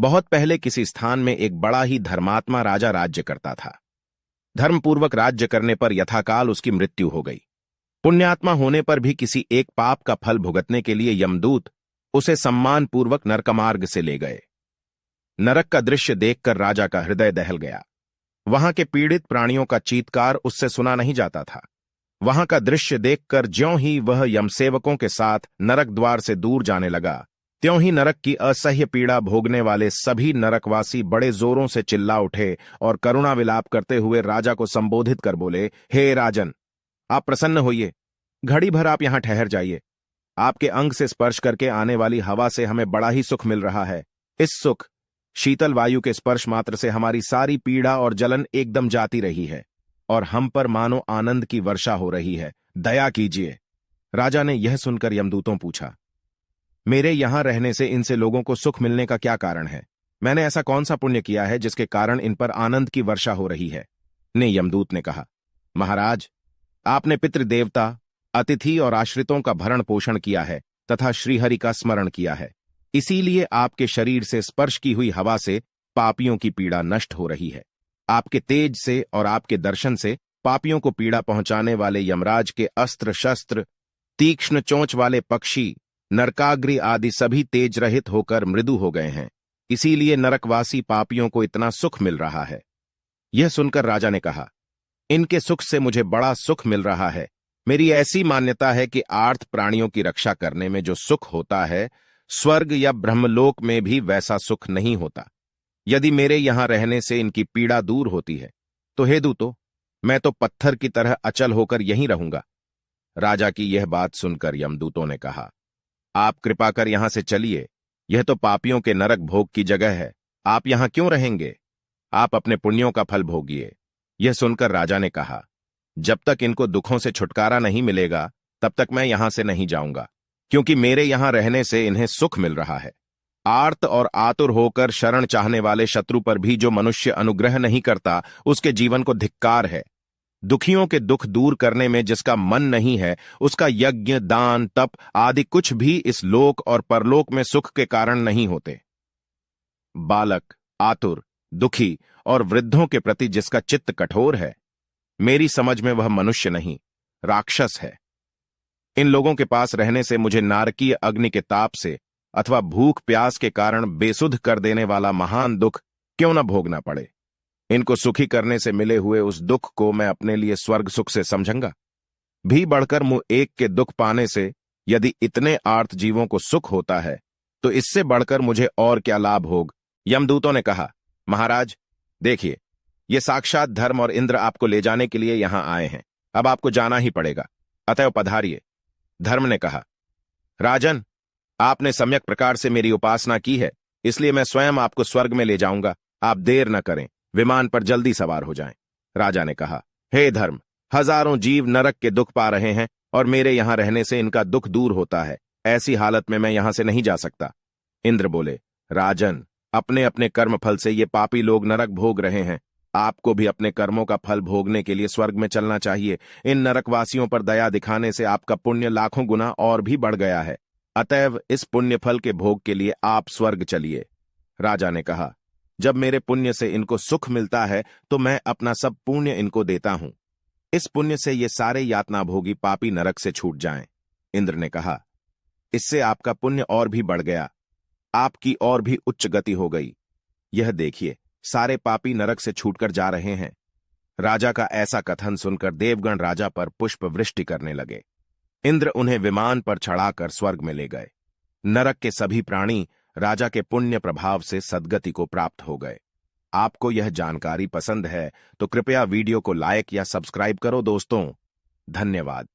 बहुत पहले किसी स्थान में एक बड़ा ही धर्मात्मा राजा राज्य करता था। धर्मपूर्वक राज्य करने पर यथाकाल उसकी मृत्यु हो गई। पुण्यात्मा होने पर भी किसी एक पाप का फल भुगतने के लिए यमदूत उसे सम्मानपूर्वक नरकमार्ग से ले गए। नरक का दृश्य देखकर राजा का हृदय दहल गया। वहां के पीड़ित प्राणियों का चीत्कार उससे सुना नहीं जाता था। वहां का दृश्य देखकर ज्यों ही वह यमसेवकों के साथ नरक द्वार से दूर जाने लगा, त्यों ही नरक की असह्य पीड़ा भोगने वाले सभी नरकवासी बड़े जोरों से चिल्ला उठे और करुणा विलाप करते हुए राजा को संबोधित कर बोले, हे राजन, आप प्रसन्न होइए, घड़ी भर आप यहां ठहर जाइए। आपके अंग से स्पर्श करके आने वाली हवा से हमें बड़ा ही सुख मिल रहा है। इस सुख शीतल वायु के स्पर्श मात्र से हमारी सारी पीड़ा और जलन एकदम जाती रही है और हम पर मानो आनंद की वर्षा हो रही है। दया कीजिए। राजा ने यह सुनकर यमदूतों पूछा, मेरे यहां रहने से इनसे लोगों को सुख मिलने का क्या कारण है? मैंने ऐसा कौन सा पुण्य किया है जिसके कारण इन पर आनंद की वर्षा हो रही है? ने यमदूत ने कहा, महाराज, आपने पितृदेवता, अतिथि और आश्रितों का भरण पोषण किया है तथा श्रीहरि का स्मरण किया है। इसीलिए आपके शरीर से स्पर्श की हुई हवा से पापियों की पीड़ा नष्ट हो रही है। आपके तेज से और आपके दर्शन से पापियों को पीड़ा पहुंचाने वाले यमराज के अस्त्र शस्त्र, तीक्ष्ण चोंच वाले पक्षी, नरकाग्नि आदि सभी तेज रहित होकर मृदु हो गए हैं। इसीलिए नरकवासी पापियों को इतना सुख मिल रहा है। यह सुनकर राजा ने कहा, इनके सुख से मुझे बड़ा सुख मिल रहा है। मेरी ऐसी मान्यता है कि आर्त प्राणियों की रक्षा करने में जो सुख होता है, स्वर्ग या ब्रह्मलोक में भी वैसा सुख नहीं होता। यदि मेरे यहां रहने से इनकी पीड़ा दूर होती है तो हे दूतो, मैं तो पत्थर की तरह अचल होकर यहीं रहूंगा। राजा की यह बात सुनकर यमदूतों ने कहा, आप कृपा कर यहां से चलिए। यह तो पापियों के नरक भोग की जगह है। आप यहां क्यों रहेंगे? आप अपने पुण्यों का फल भोगिए। यह सुनकर राजा ने कहा, जब तक इनको दुखों से छुटकारा नहीं मिलेगा तब तक मैं यहां से नहीं जाऊंगा, क्योंकि मेरे यहां रहने से इन्हें सुख मिल रहा है। आर्त और आतुर होकर शरण चाहने वाले शत्रु पर भी जो मनुष्य अनुग्रह नहीं करता, उसके जीवन को धिक्कार है। दुखियों के दुख दूर करने में जिसका मन नहीं है, उसका यज्ञ, दान, तप आदि कुछ भी इस लोक और परलोक में सुख के कारण नहीं होते। बालक, आतुर, दुखी और वृद्धों के प्रति जिसका चित्त कठोर है, मेरी समझ में वह मनुष्य नहीं, राक्षस है। इन लोगों के पास रहने से मुझे नारकीय अग्नि के ताप से अथवा भूख प्यास के कारण बेसुध कर देने वाला महान दुख क्यों न भोगना पड़े। इनको सुखी करने से मिले हुए उस दुख को मैं अपने लिए स्वर्ग सुख से समझूंगा। भी बढ़कर मुंह एक के दुख पाने से यदि इतने आर्त जीवों को सुख होता है तो इससे बढ़कर मुझे और क्या लाभ होग। यमदूतों ने कहा, महाराज देखिए, ये साक्षात धर्म और इंद्र आपको ले जाने के लिए यहां आए हैं। अब आपको जाना ही पड़ेगा, अतएव पधारिए। धर्म ने कहा, राजन, आपने सम्यक प्रकार से मेरी उपासना की है, इसलिए मैं स्वयं आपको स्वर्ग में ले जाऊंगा। आप देर न करें, विमान पर जल्दी सवार हो जाएं। राजा ने कहा, हे धर्म, हजारों जीव नरक के दुख पा रहे हैं और मेरे यहां रहने से इनका दुख दूर होता है। ऐसी हालत में मैं यहां से नहीं जा सकता। इंद्र बोले, राजन, अपने अपने कर्म फल से ये पापी लोग नरक भोग रहे हैं। आपको भी अपने कर्मों का फल भोगने के लिए स्वर्ग में चलना चाहिए। इन नरकवासियों पर दया दिखाने से आपका पुण्य लाखों गुना और भी बढ़ गया है। अतएव इस पुण्य फल के भोग के लिए आप स्वर्ग चलिए। राजा ने कहा, जब मेरे पुण्य से इनको सुख मिलता है तो मैं अपना सब पुण्य इनको देता हूं। इस पुण्य से ये सारे यातना भोगी पापी नरक से छूट जाएं। इंद्र ने कहा, इससे आपका पुण्य और भी बढ़ गया, आपकी और भी उच्च गति हो गई। यह देखिए, सारे पापी नरक से छूटकर जा रहे हैं। राजा का ऐसा कथन सुनकर देवगण राजा पर पुष्प वृष्टि करने लगे। इंद्र उन्हें विमान पर चढ़ाकर स्वर्ग में ले गए। नरक के सभी प्राणी राजा के पुण्य प्रभाव से सद्गति को प्राप्त हो गए। आपको यह जानकारी पसंद है तो कृपया वीडियो को लाइक या सब्सक्राइब करो दोस्तों। धन्यवाद।